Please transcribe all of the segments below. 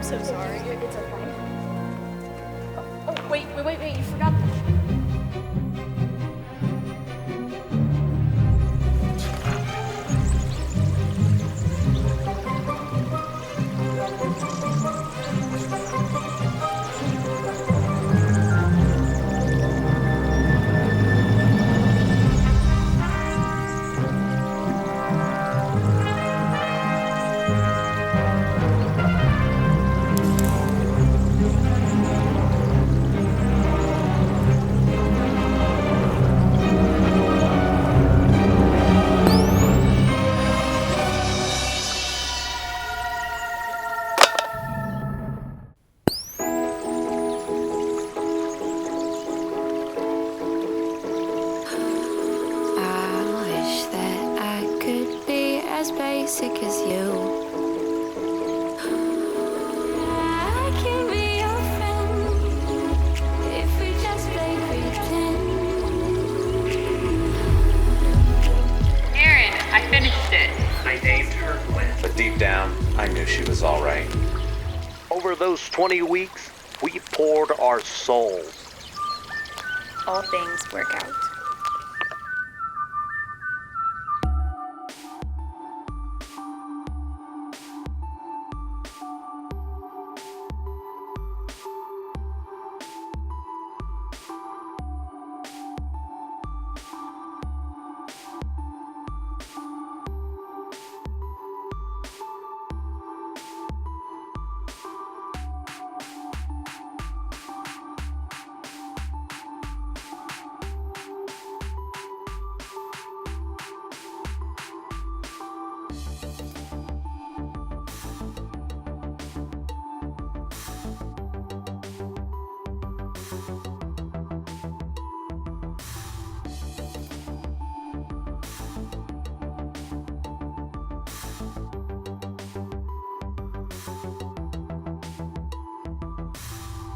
so sorry. It's okay. Oh, wait, you forgot. Basic as you. I can be your friend if we just play pretend. Aaron, I finished it. I named her Gwen. But deep down, I knew she was all right. Over those 20 weeks, we poured our souls. All things work out.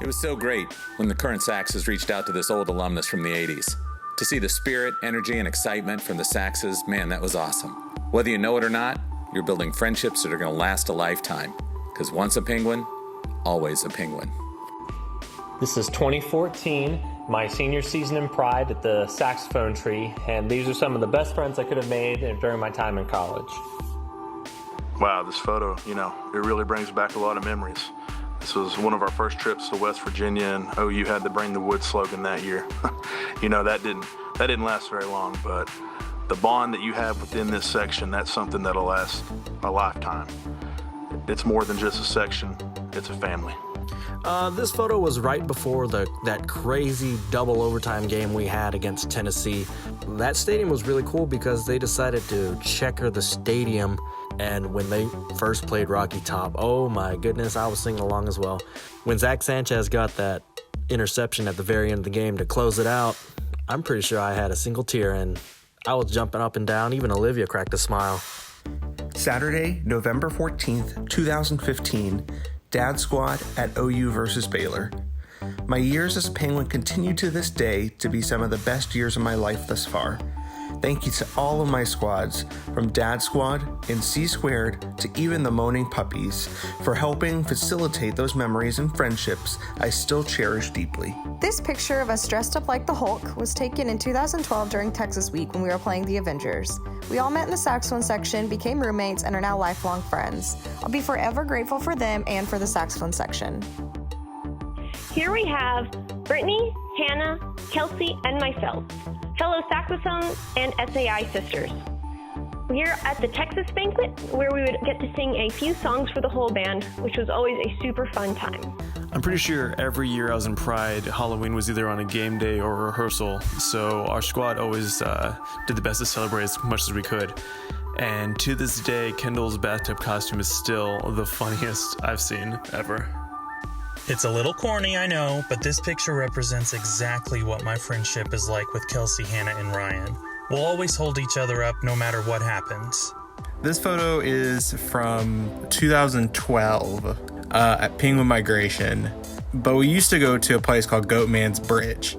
It was so great when the current Saxes reached out to this old alumnus from the 80s. To see the spirit, energy, and excitement from the Saxes, man, that was awesome. Whether you know it or not, you're building friendships that are going to last a lifetime. Because once a penguin, always a penguin. This is 2014, my senior season in Pride at the Saxophone Tree, and these are some of the best friends I could have made during my time in college. Wow, this photo, it really brings back a lot of memories. This was one of our first trips to West Virginia, and OU had the Bring the Wood slogan that year. That didn't last very long, but the bond that you have within this section, that's something that'll last a lifetime. It's more than just a section, it's a family. This photo was right before that crazy double overtime game we had against Tennessee. That stadium was really cool because they decided to checker the stadium, and when they first played Rocky Top, oh my goodness, I was singing along as well. When Zach Sanchez got that interception at the very end of the game to close it out, I'm pretty sure I had a single tear, and I was jumping up and down. Even Olivia cracked a smile. Saturday, November 14th, 2015, Dad Squad at OU versus Baylor. My years as a Penguin continue to this day to be some of the best years of my life thus far. Thank you to all of my squads, from Dad Squad and C Squared to even the Moaning Puppies, for helping facilitate those memories and friendships I still cherish deeply. This picture of us dressed up like the Hulk was taken in 2012 during Texas Week when we were playing the Avengers. We all met in the saxophone section, became roommates, and are now lifelong friends. I'll be forever grateful for them and for the saxophone section. Here we have Brittany, Hannah, Kelsey, and myself, fellow saxophone and SAI sisters. We're at the Texas banquet where we would get to sing a few songs for the whole band, which was always a super fun time. I'm pretty sure every year I was in Pride, Halloween was either on a game day or a rehearsal, so our squad always did the best to celebrate as much as we could. And to this day, Kendall's bathtub costume is still the funniest I've seen ever. It's a little corny, I know, but this picture represents exactly what my friendship is like with Kelsey, Hannah, and Ryan. We'll always hold each other up no matter what happens. This photo is from 2012 at Penguin Migration, but we used to go to a place called Goatman's Bridge.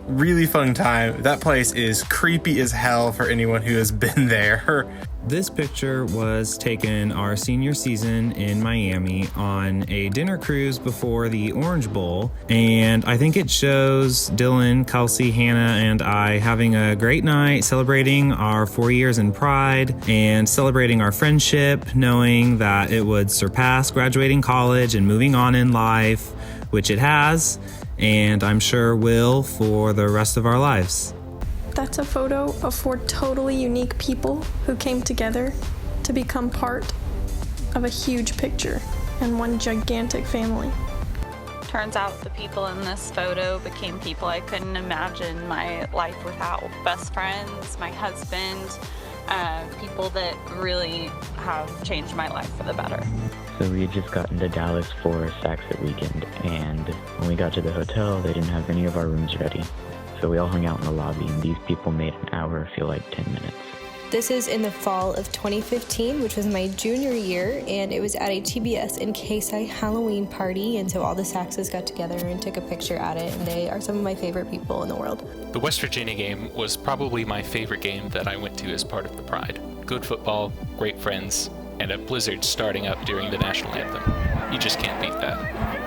Really fun time. That place is creepy as hell for anyone who has been there. This picture was taken our senior season in Miami on a dinner cruise before the Orange Bowl, and I think it shows Dylan, Kelsey, Hannah, and I having a great night celebrating our 4 years in Pride and celebrating our friendship, knowing that it would surpass graduating college and moving on in life, which it has, and I'm sure will for the rest of our lives. That's a photo of 4 totally unique people who came together to become part of a huge picture and one gigantic family. Turns out the people in this photo became people I couldn't imagine my life without. Best friends, my husband, people that really have changed my life for the better. So we had just gotten to Dallas for Sax It weekend, and when we got to the hotel, they didn't have any of our rooms ready. So we all hung out in the lobby, and these people made an hour feel like 10 minutes. This is in the fall of 2015, which was my junior year, and it was at a TBS in KSI Halloween party, and so all the Saxes got together and took a picture at it, and they are some of my favorite people in the world. The West Virginia game was probably my favorite game that I went to as part of the Pride. Good football, great friends, and a blizzard starting up during the national anthem. You just can't beat that.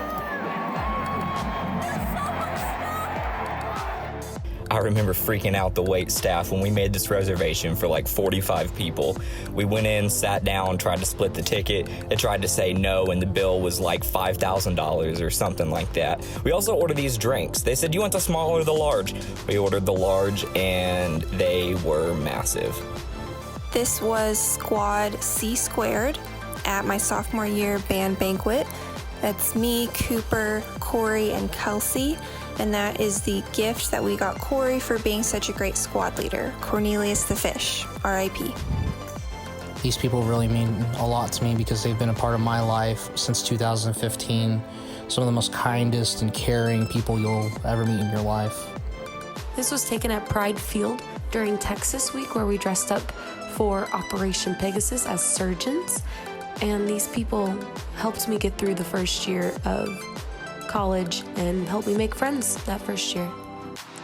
I remember freaking out the wait staff when we made this reservation for like 45 people. We went in, sat down, tried to split the ticket. They tried to say no, and the bill was like $5,000 or something like that. We also ordered these drinks. They said, "You want the small or the large?" We ordered the large, and they were massive. This was Squad C Squared at my sophomore year band banquet. That's me, Cooper, Corey, and Kelsey. And that is the gift that we got Corey for being such a great squad leader. Cornelius the Fish, R.I.P. These people really mean a lot to me because they've been a part of my life since 2015. Some of the most kindest and caring people you'll ever meet in your life. This was taken at Pride Field during Texas Week, where we dressed up for Operation Pegasus as surgeons. And these people helped me get through the first year of college and helped me make friends that first year.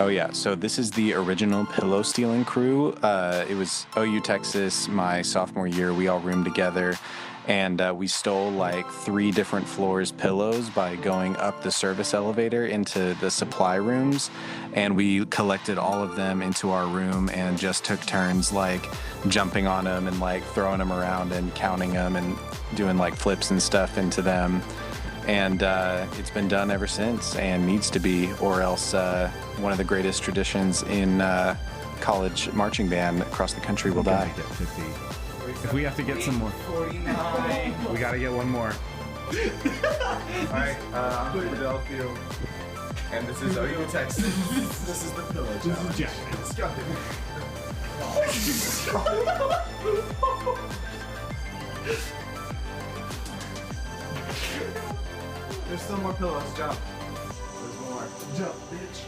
Oh yeah, so this is the original pillow stealing crew. It was OU Texas my sophomore year. We all roomed together, and we stole like 3 different floors pillows by going up the service elevator into the supply rooms, and we collected all of them into our room and just took turns like jumping on them and like throwing them around and counting them and doing like flips and stuff into them. And it's been done ever since and needs to be, or else one of the greatest traditions in college marching band across the country will die. If we have to get some more. 49. We gotta get one more. Alright, I'm Philadelphia. And this is OU Texas. This is the pillow challenge. This is Jack. Let's go. There's still more pillows. Jump. There's more. Jump, bitch.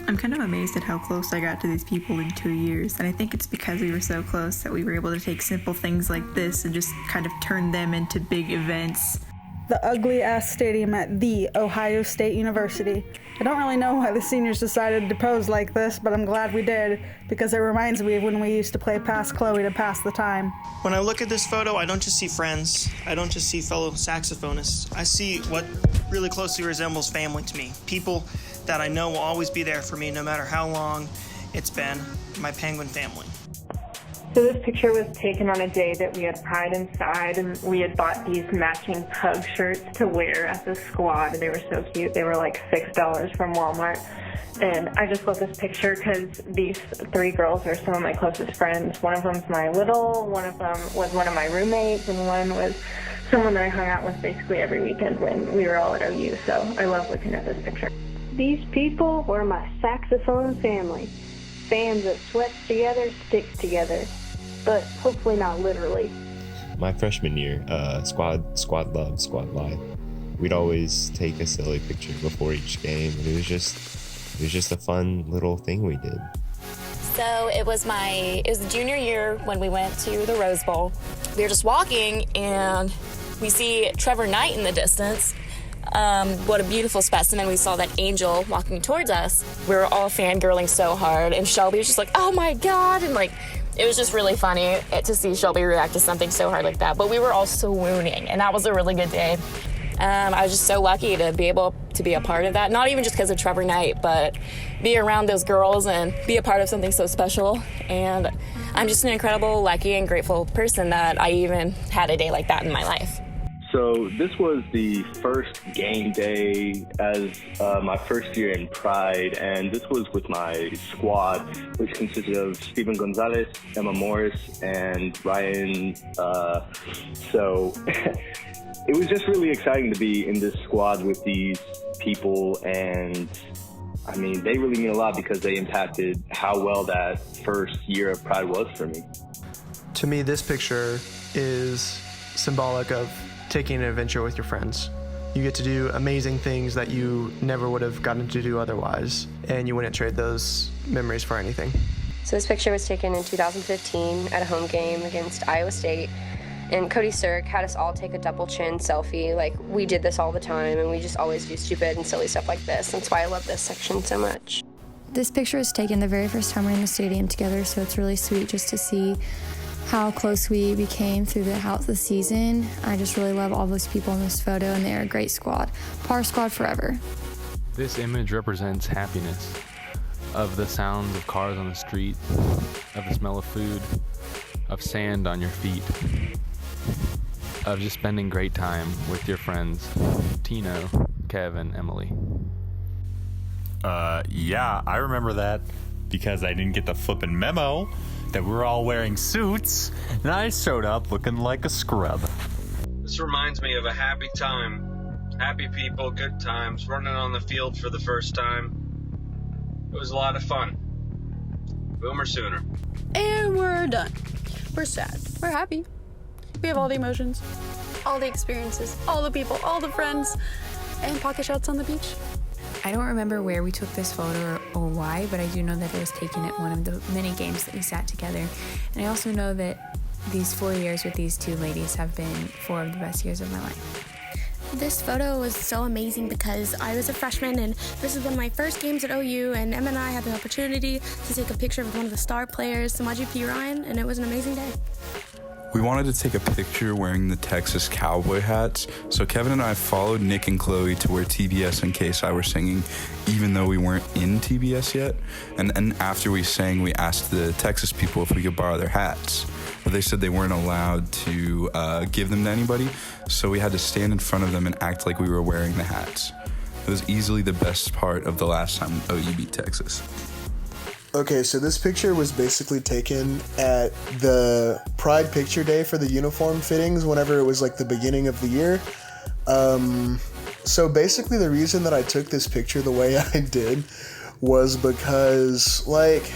I'm kind of amazed at how close I got to these people in 2 years, and I think it's because we were so close that we were able to take simple things like this and just kind of turn them into big events. The ugly-ass stadium at The Ohio State University. I don't really know why the seniors decided to pose like this, but I'm glad we did, because it reminds me of when we used to play Pass Chloe to pass the time. When I look at this photo, I don't just see friends. I don't just see fellow saxophonists. I see what really closely resembles family to me. People that I know will always be there for me no matter how long it's been. My Penguin family. So this picture was taken on a day that we had Pride inside, and we had bought these matching pug shirts to wear as a squad, and they were so cute. They were like $6 from Walmart. And I just love this picture because these 3 girls are some of my closest friends. One of them's my little, one of them was one of my roommates, and one was someone that I hung out with basically every weekend when we were all at OU. So I love looking at this picture. These people were my saxophone family. Fans that sweats together, sticks together. But hopefully not literally. My freshman year, squad love, squad life. We'd always take a silly picture before each game, and it was just a fun little thing we did. So it was the junior year when we went to the Rose Bowl. We were just walking, and We see Trevor Knight in the distance. What a beautiful specimen. We saw that angel walking towards us. We were all fangirling so hard, and Shelby was just like, oh my God, and like, it was just really funny to see Shelby react to something so hard like that. But we were all swooning, and that was a really good day. I was just so lucky to be able to be a part of that, not even just because of Trevor Knight, but be around those girls and be a part of something so special. And I'm just an incredible, lucky, and grateful person that I even had a day like that in my life. So this was the first game day as my first year in Pride, and this was with my squad, which consisted of Steven Gonzalez, Emma Morris, and Ryan. So it was just really exciting to be in this squad with these people, and I mean, they really mean a lot because they impacted how well that first year of Pride was for me. To me, this picture is symbolic of taking an adventure with your friends. You get to do amazing things that you never would have gotten to do otherwise, and you wouldn't trade those memories for anything. So this picture was taken in 2015 at a home game against Iowa State, and Cody Sirk had us all take a double chin selfie. Like, we did this all the time, and we just always do stupid and silly stuff like this. That's why I love this section so much. This picture was taken the very first time we're in the stadium together, so it's really sweet just to see how close we became throughout the season. I just really love all those people in this photo, and they're a great squad. Par squad forever. This image represents happiness, of the sounds of cars on the street, of the smell of food, of sand on your feet, of just spending great time with your friends, Tino, Kevin, Emily. Yeah, I remember that because I didn't get the flippin' memo that we're all wearing suits, and I showed up looking like a scrub. This reminds me of a happy time. Happy people, good times, running on the field for the first time. It was a lot of fun. Boomer sooner. And we're done. We're sad. We're happy. We have all the emotions, all the experiences, all the people, all the friends, and pocket shots on the beach. I don't remember where we took this photo or why, but I do know that it was taken at one of the many games that we sat together. And I also know that these 4 years with these two ladies have been 4 of the best years of my life. This photo was so amazing because I was a freshman and this is one of my first games at OU, and Emma and I had the opportunity to take a picture with one of the star players, Samaji P. Ryan, and it was an amazing day. We wanted to take a picture wearing the Texas cowboy hats, so Kevin and I followed Nick and Chloe to where TBS and KSI were singing, even though we weren't in TBS yet. And after we sang, we asked the Texas people if we could borrow their hats. But they said they weren't allowed to give them to anybody, so we had to stand in front of them and act like we were wearing the hats. It was easily the best part of the last time OU beat Texas. Okay, so this picture was basically taken at the Pride Picture Day for the uniform fittings whenever it was like the beginning of the year. So basically the reason that I took this picture the way I did was because like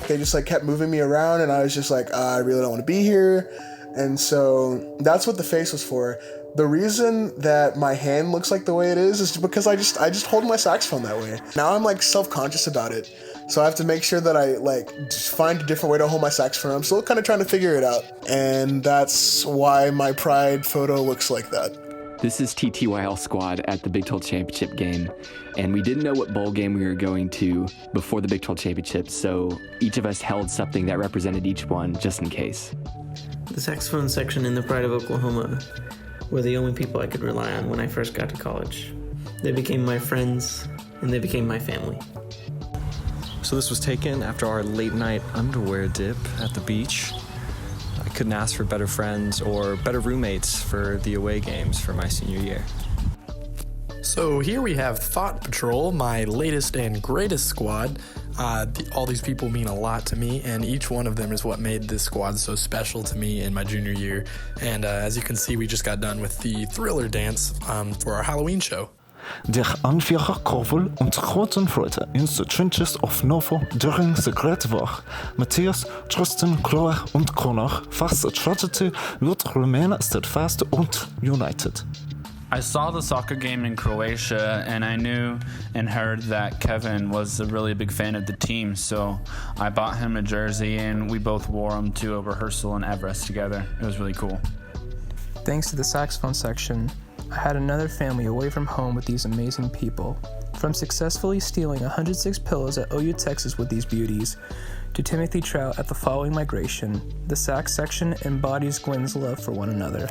they just like kept moving me around and I was just like, I really don't want to be here. And so that's what the face was for. The reason that my hand looks like the way it is because I just hold my saxophone that way. Now I'm like self-conscious about it. So I have to make sure that I like just find a different way to hold my saxophone. I'm still kind of trying to figure it out. And that's why my Pride photo looks like that. This is TTYL squad at the Big 12 Championship game. And we didn't know what bowl game we were going to before the Big 12 Championship. So each of us held something that represented each one just in case. The saxophone section in the Pride of Oklahoma were the only people I could rely on when I first got to college. They became my friends and they became my family. So this was taken after our late night underwear dip at the beach. I couldn't ask for better friends or better roommates for the away games for my senior year. So here we have Thought Patrol, my latest and greatest squad. All these people mean a lot to me, and each one of them is what made this squad so special to me in my junior year. And as you can see, we just got done with the Thriller dance for our Halloween show. Der Anführer Korvel und großen Freude in the trenches of Novo during the Great War. Matthias, Tristan, Chloe und Connor fast a tragedy would remain steadfast and united. I saw the soccer game in Croatia and I knew and heard that Kevin was a really big fan of the team, so I bought him a jersey and we both wore them to a rehearsal in Everest together. It was really cool. Thanks to the saxophone section, I had another family away from home with these amazing people. From successfully stealing 106 pillows at OU Texas with these beauties, to Timothy Trout at the following migration, the sax section embodies Guin's love for one another.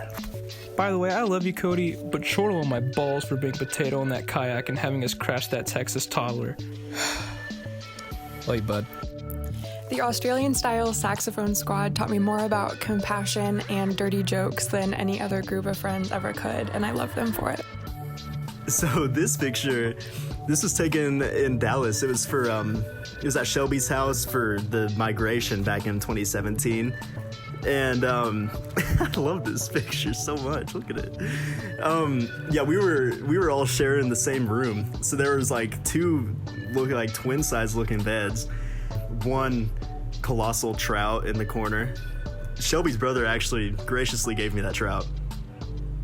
By the way, I love you, Cody, but chortle on my balls for being potato in that kayak and having us crash that Texas toddler. Love you, bud. The Australian-style saxophone squad taught me more about compassion and dirty jokes than any other group of friends ever could, and I love them for it. So this picture, this was taken in Dallas. It was for, it was at Shelby's house for the migration back in 2017. And I love this picture so much. Look at it. Yeah, we were all sharing the same room. So there was like two looking like twin size looking beds. One colossal trout in the corner. Shelby's brother actually graciously gave me that trout.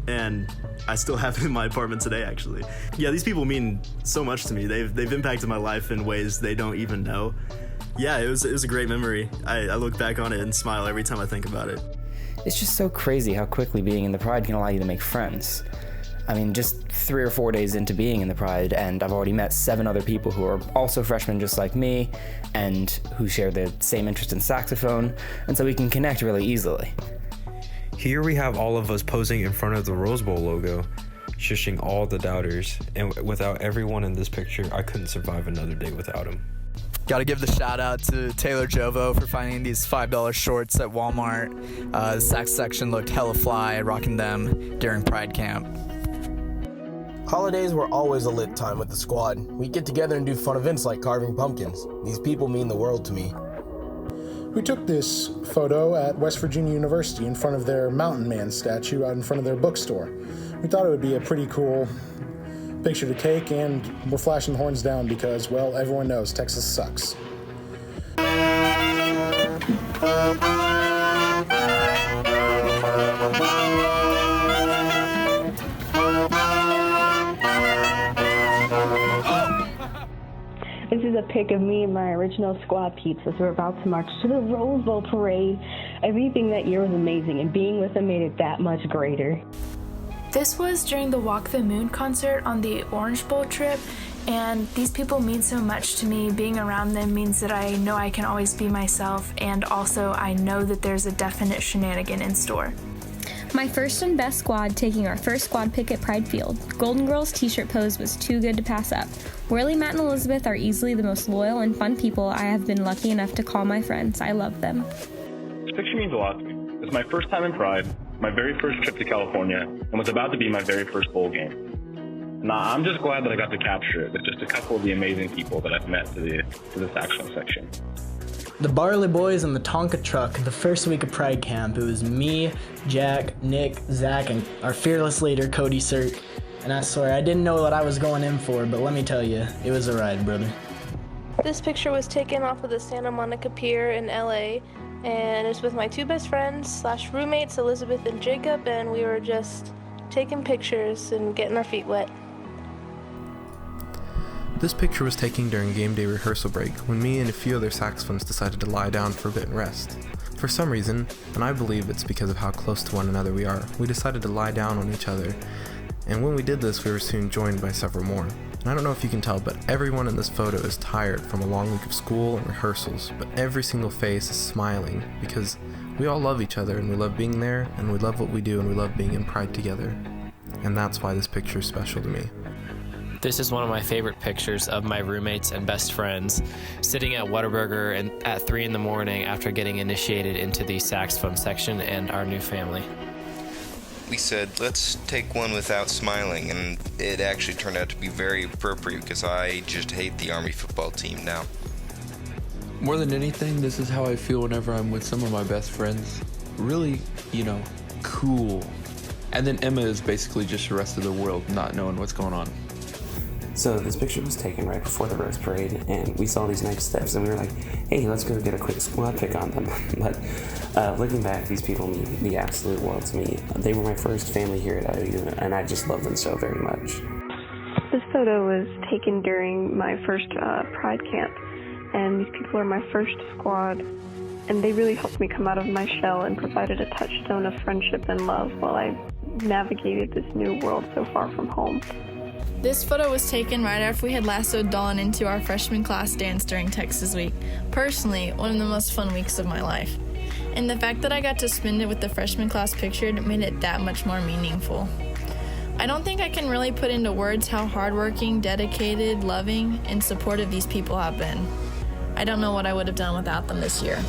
And I still have it in my apartment today, actually. Yeah, these people mean so much to me. They've impacted my life in ways they don't even know. Yeah, it was a great memory. I look back on it and smile every time I think about it. It's just so crazy how quickly being in the Pride can allow you to make friends. I mean, just 3 or 4 days into being in the Pride, and I've already met 7 other people who are also freshmen just like me, and who share the same interest in saxophone, and so we can connect really easily. Here we have all of us posing in front of the Rose Bowl logo, shushing all the doubters, and without everyone in this picture, I couldn't survive another day without him. Got to give the shout out to Taylor Jovo for finding these $5 shorts at Walmart. The sax section looked hella fly, rocking them during Pride Camp. Holidays were always a lit time with the squad. We get together and do fun events like carving pumpkins. These people mean the world to me. We took this photo at West Virginia University in front of their Mountain Man statue out in front of their bookstore. We thought it would be a pretty cool picture to take, and we're flashing the horns down because, well, everyone knows Texas sucks. This is a pic of me and my original squad peeps as we're about to march to the Rose Bowl parade. Everything that year was amazing, and being with them made it that much greater. This was during the Walk the Moon concert on the Orange Bowl trip, and these people mean so much to me. Being around them means that I know I can always be myself, and also I know that there's a definite shenanigan in store. My first and best squad taking our first squad pick at Pride Field. Golden Girls t-shirt pose was too good to pass up. Whirly, Matt, and Elizabeth are easily the most loyal and fun people I have been lucky enough to call my friends. I love them. This picture means a lot to me. It's my first time in Pride, my very first trip to California, and what's about to be my very first bowl game. Now, I'm just glad that I got to capture it with just a couple of the amazing people that I've met to the saxophone section. The Barley Boys and the Tonka Truck, the first week of Pride Camp. It was me, Jack, Nick, Zach, and our fearless leader, Cody Sirk. And I swear, I didn't know what I was going in for, but let me tell you, it was a ride, brother. This picture was taken off of the Santa Monica Pier in LA, and it's with my 2 best friends / roommates, Elizabeth and Jacob, and we were just taking pictures and getting our feet wet. This picture was taken during game day rehearsal break when me and a few other saxophones decided to lie down for a bit and rest. For some reason, and I believe it's because of how close to one another we are, we decided to lie down on each other, and when we did this we were soon joined by several more. And I don't know if you can tell, but everyone in this photo is tired from a long week of school and rehearsals, but every single face is smiling because we all love each other and we love being there and we love what we do and we love being in Pride together. And that's why this picture is special to me. This is one of my favorite pictures of my roommates and best friends sitting at Whataburger at 3 in the morning after getting initiated into the saxophone section and our new family. We said, let's take one without smiling, and it actually turned out to be very appropriate because I just hate the Army football team now. More than anything, this is how I feel whenever I'm with some of my best friends. Really, cool. And then Emma is basically just the rest of the world, not knowing what's going on. So this picture was taken right before the Rose Parade, and we saw these nice steps, and we were like, hey, let's go get a quick squad pick on them. But looking back, these people mean the absolute world to me. They were my first family here at IOU, and I just love them so very much. This photo was taken during my first Pride Camp, and these people are my first squad, and they really helped me come out of my shell and provided a touchstone of friendship and love while I navigated this new world so far from home. This photo was taken right after we had lassoed Dawn into our freshman class dance during Texas Week. Personally, one of the most fun weeks of my life. And the fact that I got to spend it with the freshman class pictured made it that much more meaningful. I don't think I can really put into words how hardworking, dedicated, loving, and supportive these people have been. I don't know what I would have done without them this year.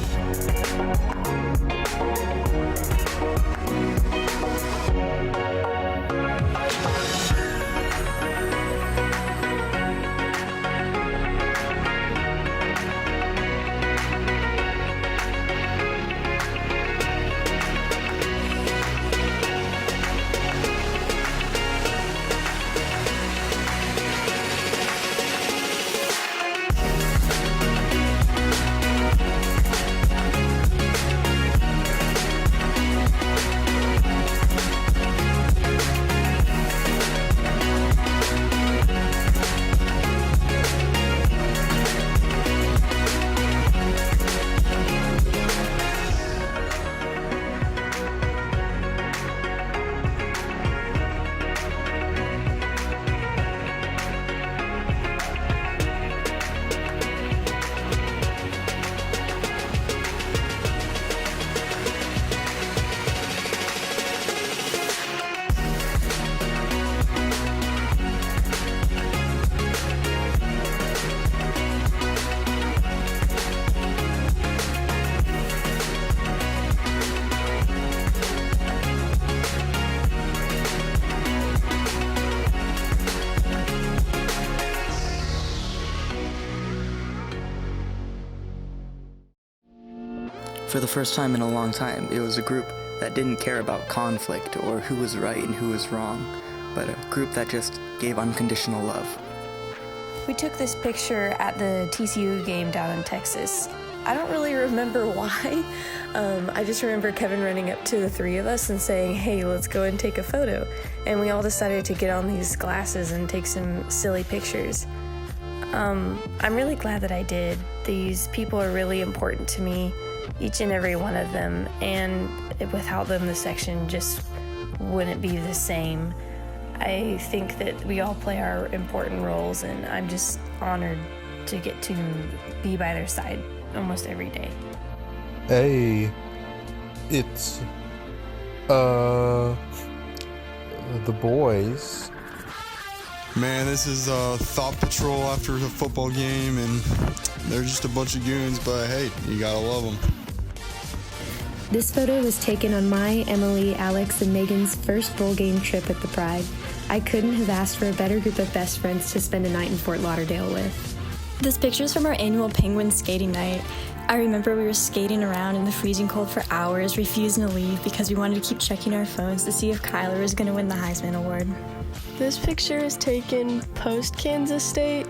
For the first time in a long time, it was a group that didn't care about conflict or who was right and who was wrong, but a group that just gave unconditional love. We took this picture at the TCU game down in Texas. I don't really remember why. I just remember Kevin running up to the three of us and saying, "Hey, let's go and take a photo." And we all decided to get on these glasses and take some silly pictures. I'm really glad that I did. These people are really important to me, each and every one of them, and without them the section just wouldn't be the same. I think that we all play our important roles, and I'm just honored to get to be by their side almost every day. Hey, it's the boys. Man, this is Thought Patrol after a football game, and they're just a bunch of goons, but hey, you gotta love them. This photo was taken on my, Emily, Alex, and Megan's first bowl game trip at the Pride. I couldn't have asked for a better group of best friends to spend a night in Fort Lauderdale with. This picture's from our annual Penguin skating night. I remember we were skating around in the freezing cold for hours, refusing to leave because we wanted to keep checking our phones to see if Kyler was going to win the Heisman Award. This picture is taken post-Kansas State, ?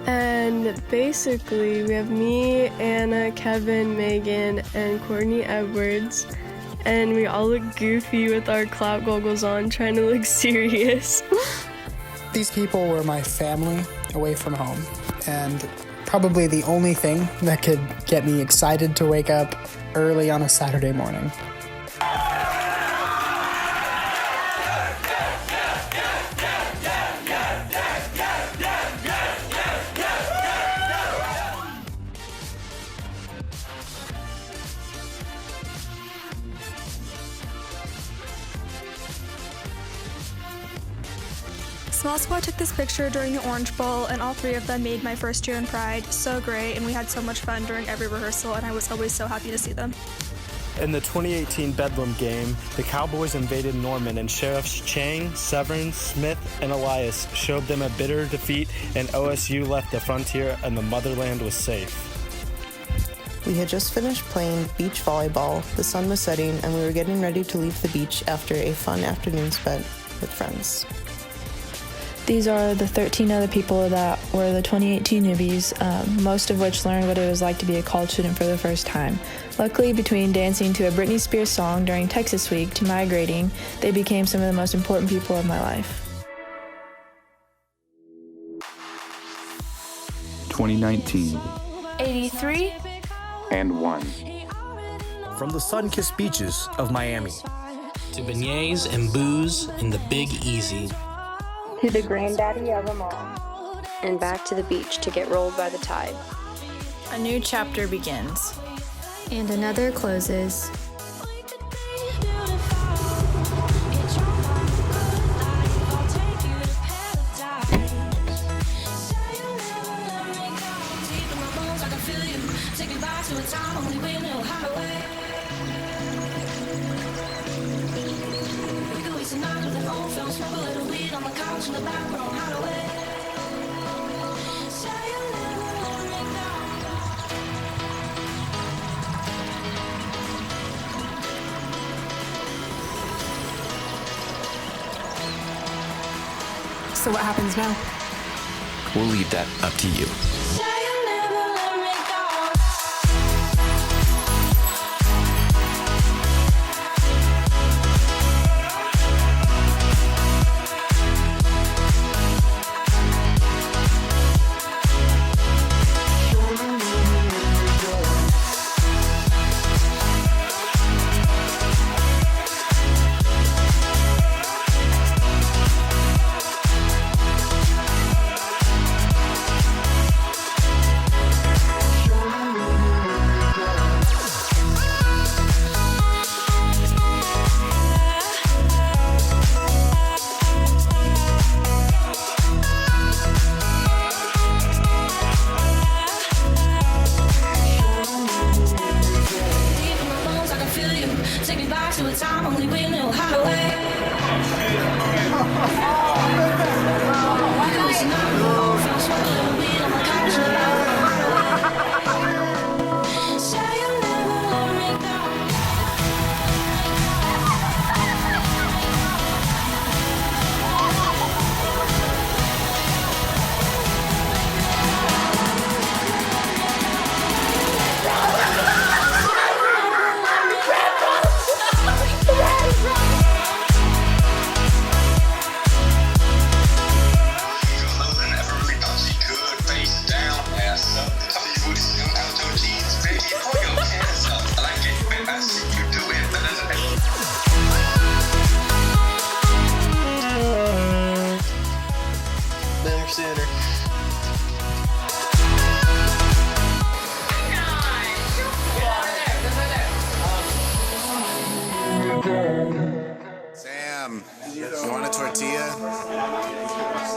And basically we have me, Anna, Kevin, Megan, and Courtney Edwards. And we all look goofy with our clout goggles on, trying to look serious. These people were my family away from home, and probably the only thing that could get me excited to wake up early on a Saturday morning. Small Squad took this picture during the Orange Bowl, and all three of them made my first year in Pride so great, and we had so much fun during every rehearsal, and I was always so happy to see them. In the 2018 Bedlam game, the Cowboys invaded Norman, and Sheriffs Chang, Severin, Smith, and Elias showed them a bitter defeat, and OSU left the frontier and the motherland was safe. We had just finished playing beach volleyball, the sun was setting, and we were getting ready to leave the beach after a fun afternoon spent with friends. These are the 13 other people that were the 2018 newbies, most of which learned what it was like to be a college student for the first time. Luckily, between dancing to a Britney Spears song during Texas Week to migrating, they became some of the most important people of my life. 2019. 83. And 1. From the sun-kissed beaches of Miami. to beignets and booze in the Big Easy. To the granddaddy of them all. And back to the beach to get rolled by the tide. A new chapter begins. And another closes. So what happens now? We'll leave that up to you. Sam, you want a tortilla?